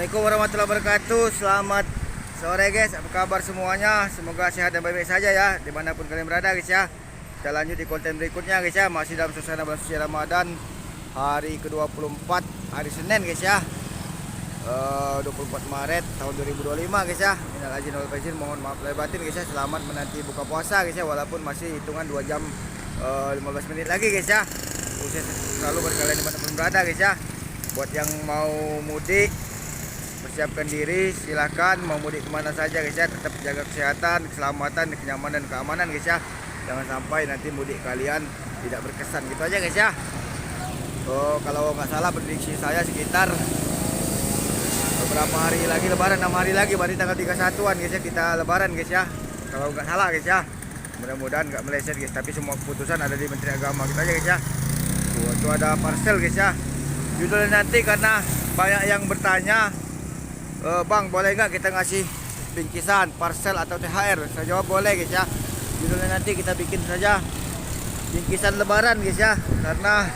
Assalamualaikum warahmatullahi wabarakatuh. Selamat sore guys, apa kabar semuanya? Semoga sehat dan baik-baik saja ya, dimanapun kalian berada guys ya. Kita lanjut di konten berikutnya guys ya. Masih dalam suasana bulan suci Ramadan, hari ke-24, hari Senin guys ya, 24 Maret tahun 2025 guys ya. Minal aidin wal faizin, mohon maaf lahir batin guys ya. Selamat menanti buka puasa guys ya, walaupun masih hitungan 2 jam 15 menit lagi guys ya. Sukses selalu buat kalian dimanapun berada guys ya. Buat yang mau mudik, persiapkan diri, silahkan mau mudik kemana saja guys ya. Tetap jaga kesehatan, keselamatan, kenyamanan, keamanan guys ya. Jangan sampai nanti mudik kalian tidak berkesan gitu aja guys ya. Kalau nggak salah prediksi saya sekitar beberapa hari lagi lebaran, 6 hari lagi baru tanggal 31-an guys ya, kita lebaran guys ya. Kalau nggak salah guys ya. Mudah-mudahan nggak meleset guys, tapi semua keputusan ada di Menteri Agama gitu aja guys ya. Itu ada parcel guys ya. Judulnya nanti karena banyak yang bertanya, Bang boleh nggak kita ngasih bingkisan, parcel atau THR? Saya jawab boleh guys ya. Judulnya nanti kita bikin saja bingkisan lebaran guys ya. Karena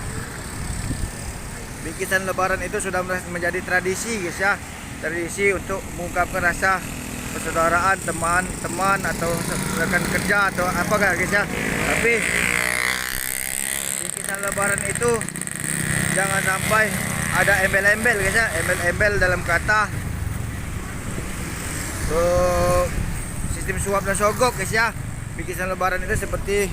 bingkisan lebaran itu sudah menjadi tradisi guys ya. Tradisi untuk mengungkapkan rasa persaudaraan, teman-teman atau rekan kerja atau apa guys ya. Tapi bingkisan lebaran itu jangan sampai ada embel-embel guys ya. Embel-embel dalam kata sistem suap dan sogok guys ya. Bingkisan lebaran itu seperti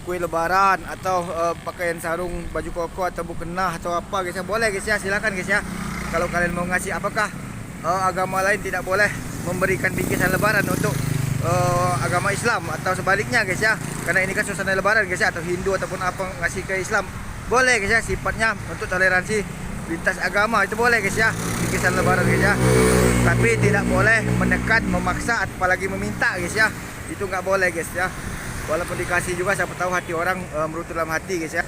kue lebaran atau pakaian sarung, baju koko atau mukena atau apa guys ya. Boleh guys ya, silakan guys ya. Kalau kalian mau ngasih, apakah agama lain tidak boleh memberikan bingkisan lebaran untuk agama Islam atau sebaliknya guys ya? Karena ini kan suasana lebaran guys ya, atau Hindu ataupun apa ngasih ke Islam boleh guys ya. Sifatnya untuk toleransi lintas agama itu boleh guys ya, bingkisan lebaran guys ya. Tapi tidak boleh menekan, memaksa, apalagi meminta guys ya. Itu nggak boleh guys ya. Walaupun dikasih juga, siapa tahu hati orang merutu dalam hati guys ya.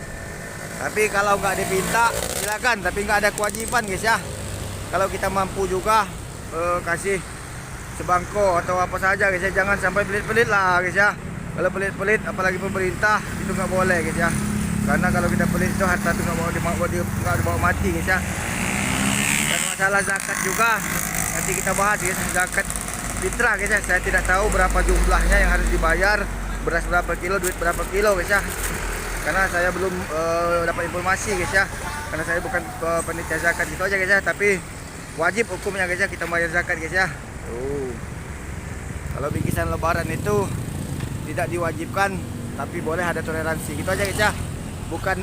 Tapi kalau nggak diminta silakan, tapi nggak ada kewajiban guys ya. Kalau kita mampu juga kasih sebangko atau apa saja guys ya. Jangan sampai pelit-pelit lah guys ya. Kalau pelit-pelit apalagi pemerintah itu nggak boleh guys ya. Karena kalau kita pelit itu harta itu nggak dibawa mati guys ya. Dan masalah zakat juga nanti kita bahas guys, zakat fitrah guys ya. Saya tidak tahu berapa jumlahnya yang harus dibayar, beras berapa kilo, duit berapa kilo guys ya. Karena saya belum dapat informasi guys ya. Karena saya bukan panitia zakat gitu aja guys ya. Tapi wajib hukumnya guys ya, kita bayar zakat guys ya. Kalau bingkisan lebaran itu tidak diwajibkan, tapi boleh ada toleransi gitu aja guys ya. Bukan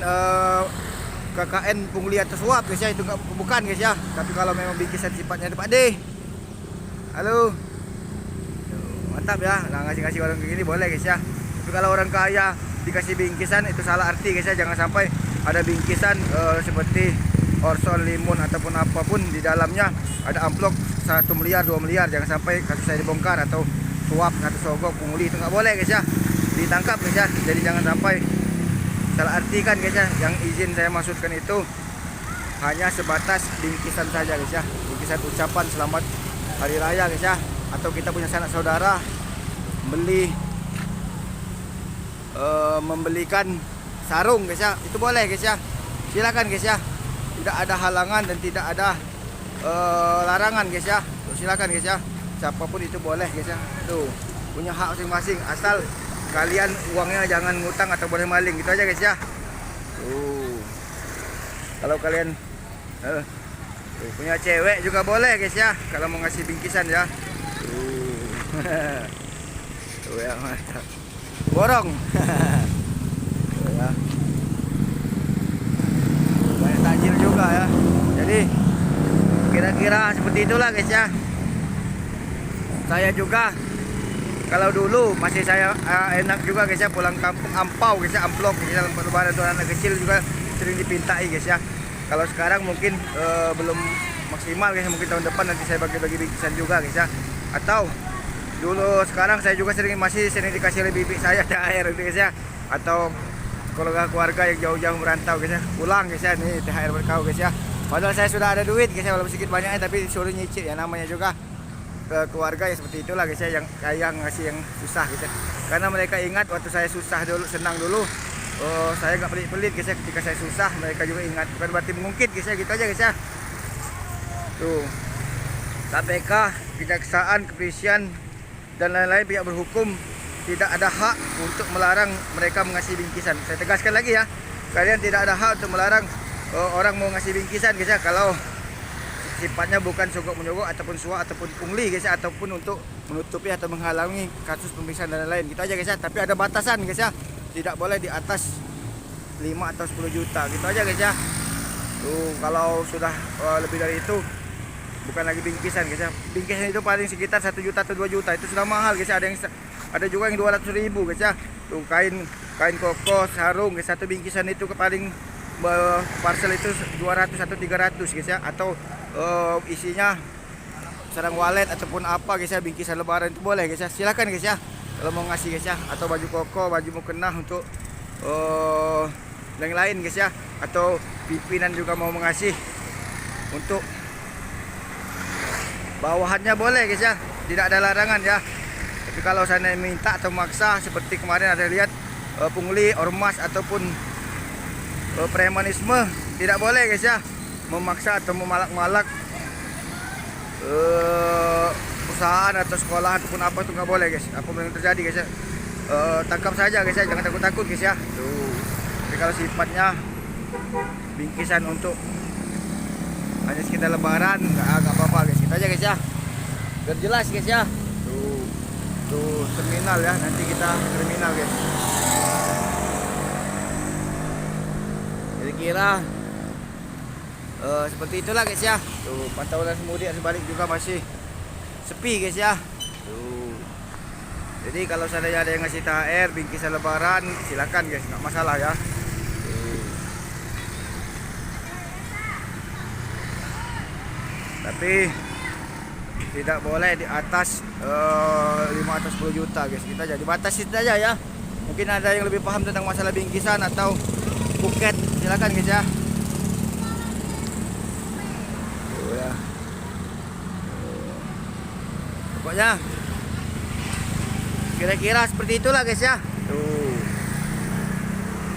KKN pungli atau suap guys ya, itu bukan guys ya. Tapi kalau memang bingkisan sifatnya Pak D, halo, mantap ya. Nah, ngasih orang kayak gini boleh guys ya. Tapi kalau orang kaya dikasih bingkisan itu salah arti guys ya. Jangan sampai ada bingkisan seperti orson, limun ataupun apapun di dalamnya ada amplop 1 miliar, 2 miliar. Jangan sampai kasus saya dibongkar, atau suap atau sogok, pungli, itu nggak boleh guys ya. Ditangkap guys ya. Jadi jangan sampai salah artikan guys ya. Yang izin saya maksudkan itu hanya sebatas bingkisan saja guys ya. Bingkisan ucapan selamat hari raya guys ya. Atau kita punya sanak saudara membelikan sarung guys ya, itu boleh guys ya. Silakan guys ya. Tidak ada halangan dan tidak ada larangan guys ya. Silakan guys ya. Siapapun itu boleh guys ya. Tuh, punya hak masing-masing, asal kalian uangnya jangan ngutang atau boleh maling gitu aja guys ya. Kalau kalian punya cewek juga boleh guys ya, kalau mau ngasih bingkisan ya. Tuh ya, mantap. Borong. Tuh ya. Banyak takjil juga ya. Jadi kira-kira seperti itulah guys ya. Saya juga kalau dulu masih saya enak juga guys ya, pulang kampung ampau guys ya, amplop guys ya. Lebaran tuh anak kecil juga sering dipintai guys ya. Kalau sekarang mungkin belum maksimal guys, mungkin tahun depan nanti saya bagi-bagi bingkisan juga guys ya. Atau dulu sekarang saya juga masih sering dikasih oleh bibi saya THR guys ya. Atau keluarga yang jauh-jauh merantau guys ya, pulang guys ya, nih THR berkau guys ya. Padahal saya sudah ada duit guys ya, walaupun sedikit banyaknya, tapi disuruh nyicil ya, namanya juga ke keluarga ya. Seperti itulah guys ya, yang ngasih yang susah guys ya. Karena mereka ingat waktu saya susah dulu, senang dulu, saya nggak pelit-pelit guys ya. Ketika saya susah mereka juga ingat, bukan berarti mengungkit guys ya, gitu aja guys ya. Tuh, KPK, kejaksaan, kepolisian dan lain-lain pihak berhukum tidak ada hak untuk melarang mereka mengasih bingkisan. Saya tegaskan lagi ya, kalian tidak ada hak untuk melarang orang mau ngasih bingkisan guys ya, kalau sifatnya bukan sogok menyogok ataupun suap ataupun pungli guys ya, ataupun untuk menutupi atau menghalangi kasus pemeriksaan dan lain-lain. Gitu aja guys ya, tapi ada batasan guys ya, tidak boleh di atas 5 atau 10 juta gitu aja guys ya. Tuh, kalau sudah lebih dari itu bukan lagi bingkisan guys ya. Bingkisan itu paling sekitar 1 juta atau 2 juta, itu sudah mahal guys ya. Ada juga yang 200.000 guys ya. Tuh, kain koko, sarung guys, satu bingkisan itu paling parcel itu 200 atau 300 guys ya, atau isinya sarang walet ataupun apa guys ya, bingkisan lebaran itu boleh guys ya. Silakan guys ya kalau mau ngasih guys ya, atau baju koko, baju mukena untuk yang lain guys ya, atau pimpinan juga mau mengasih untuk bawahannya boleh guys ya, tidak ada larangan ya. Tapi kalau saya minta atau maksa seperti kemarin ada lihat pungli, ormas ataupun premanisme, tidak boleh guys ya, memaksa atau memalak-malak perusahaan atau sekolah ataupun apa itu nggak boleh guys. Apapun yang terjadi guys ya, tangkap saja guys ya, jangan takut-takut guys ya. Tuh. Tapi kalau sifatnya bingkisan untuk hanya sekitar lebaran, nggak apa-apa guys. Kita aja guys ya, biar jelas guys ya. Tuh terminal ya, nanti kita terminal guys. Kira-kira seperti itulah guys ya. Tuh, pantauan mudik balik juga masih sepi guys ya. Tuh. Jadi kalau seandainya ada yang ngasih THR, bingkisan lebaran, silakan guys, nggak masalah ya. Tuh. Tapi tidak boleh di atas 5 atau 10 juta guys. Kita jadi batasi saja ya. Mungkin ada yang lebih paham tentang masalah bingkisan atau buket, silakan guys ya. Ya. Pokoknya kira-kira seperti itulah guys ya. Tuh.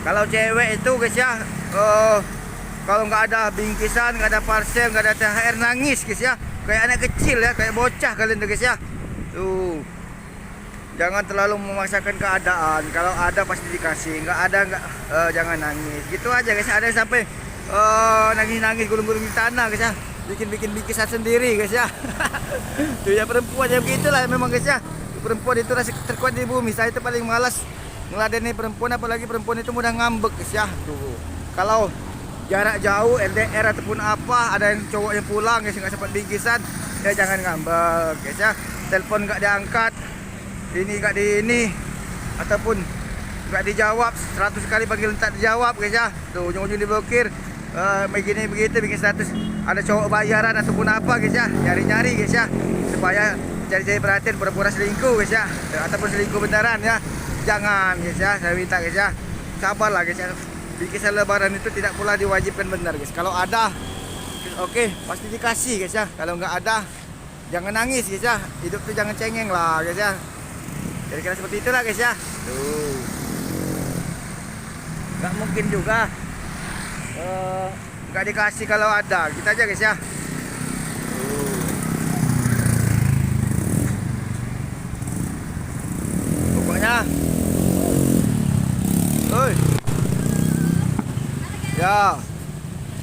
Kalau cewek itu guys ya, kalau nggak ada bingkisan, nggak ada parcel, nggak ada THR, nangis guys ya, kayak anak kecil ya, kayak bocah kalian tuh guys ya. Tuh, jangan terlalu memaksakan keadaan. Kalau ada pasti dikasih, nggak ada jangan nangis. Gitu aja guys. Ada yang sampai nangis-nangis, gulung-gulung di tanah guys ya, bikin bingkisan sendiri guys ya. Tuh ya, perempuan ya begitulah memang guys ya. Perempuan itu rasa terkuat di bumi. Saya itu paling malas meladeni perempuan, apalagi perempuan itu mudah ngambek guys ya. Tuh, kalau jarak jauh LDR ataupun apa, ada yang cowok yang pulang guys nggak sempat bingkisan, ya jangan ngambek guys ya. Telepon nggak diangkat, ini nggak di ini, ataupun nggak dijawab, 100 kali panggil tak dijawab guys ya. Tuh, ujung-ujung diblokir. Begini begitu bikin status ada cowok bayaran ataupun apa guys ya, nyari-nyari guys ya, supaya cari-cari perhatian, pura-pura selingkuh guys ya, ataupun selingkuh beneran ya. Jangan guys ya, saya minta guys ya, sabarlah guys ya. Bingkisan lebaran itu tidak pula diwajibkan benar guys. Kalau ada, oke, pasti dikasih guys ya. Kalau nggak ada, jangan nangis guys ya. Hidup tuh jangan cengeng lah guys ya. Kira-kira seperti itulah guys ya. Tuh, nggak mungkin juga nggak dikasih kalau ada. Kita aja guys ya. Tuh. Pokoknya, ya,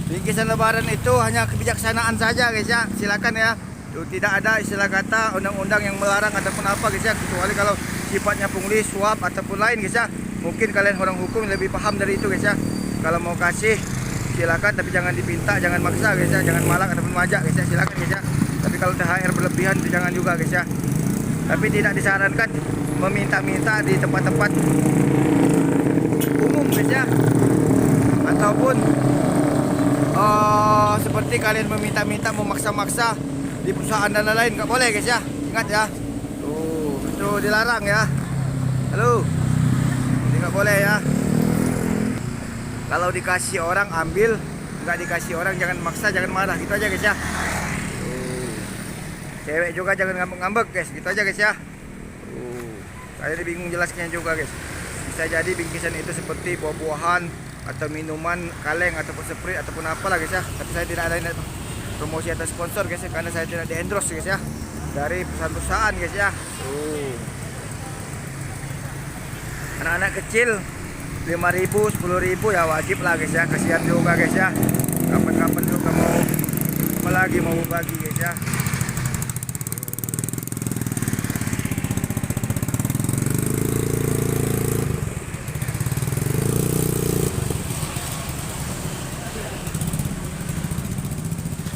bingkisan lebaran itu hanya kebijaksanaan saja guys ya. Silakan ya. Tuh, tidak ada istilah kata undang-undang yang melarang ataupun apa guys ya, kecuali kalau sifatnya pungli, suap ataupun lain guys ya. Mungkin kalian orang hukum lebih paham dari itu guys ya. Kalau mau kasih silakan, tapi jangan dipinta, jangan maksa guys ya, jangan malak ataupun majak guys ya. Silakan guys ya. Tapi kalau THR berlebihan itu jangan juga guys ya. Tapi tidak disarankan meminta-minta di tempat-tempat umum guys ya, ataupun seperti kalian meminta-minta, memaksa-maksa di perusahaan dan lain-lain, nggak boleh guys ya. Ingat ya, tuh itu dilarang ya. Halo, ini nggak boleh ya. Kalau dikasih orang ambil, nggak dikasih orang jangan maksa, jangan marah, gitu aja guys ya. Tuh. Cewek juga jangan ngambek-ngambek guys, gitu aja guys ya. Tuh. Saya bingung jelasnya juga guys. Bisa jadi bingkisan itu seperti buah-buahan atau minuman kaleng ataupun sprite ataupun apalah guys ya. Tapi saya tidak ada promosi atau sponsor guys ya, karena saya tidak di endorse guys ya dari perusahaan-perusahaan guys ya. Anak-anak kecil 5.000 10.000 ya wajib lah guys ya, kasihan juga guys ya, kapan-kapan juga mau apalagi mau bagi guys ya.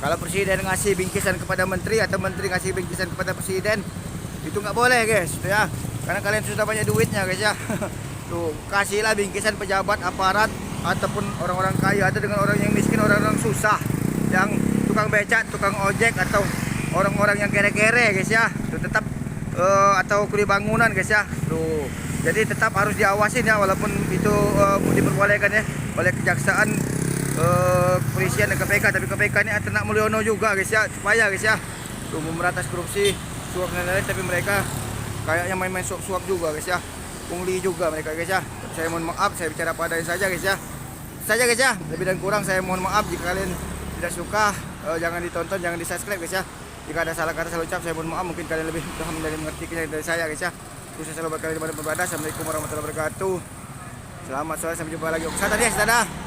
Kalau presiden ngasih bingkisan kepada menteri atau menteri ngasih bingkisan kepada presiden, itu nggak boleh guys ya, karena kalian sudah banyak duitnya guys ya. Tuh kasihlah bingkisan pejabat, aparat ataupun orang-orang kaya, atau dengan orang yang miskin, orang-orang susah, yang tukang becak, tukang ojek, atau orang-orang yang kere-kere guys ya. Tuh tetap atau kuli bangunan guys ya. Tuh jadi tetap harus diawasin ya, walaupun itu diperbolehkan ya oleh kejaksaan, kepolisian dan KPK, tapi KPK ini Atenak Mulyono juga guys ya, supaya guys ya tuh memberantas korupsi, suap dan lain-lain, tapi mereka kayaknya main-main suap juga guys ya, pungli juga mereka guys ya. Saya mohon maaf, saya bicara pada saja guys ya, saja guys ya, lebih dan kurang saya mohon maaf. Jika kalian tidak suka, jangan ditonton, jangan di subscribe guys ya. Jika ada salah kata, salah ucap, saya mohon maaf. Mungkin kalian lebih paham dan mengerti dari saya guys ya. Khusus selalu berkali di mana berada. Assalamualaikum warahmatullahi wabarakatuh. Selamat sore, sampai jumpa lagi. Oke, dadah.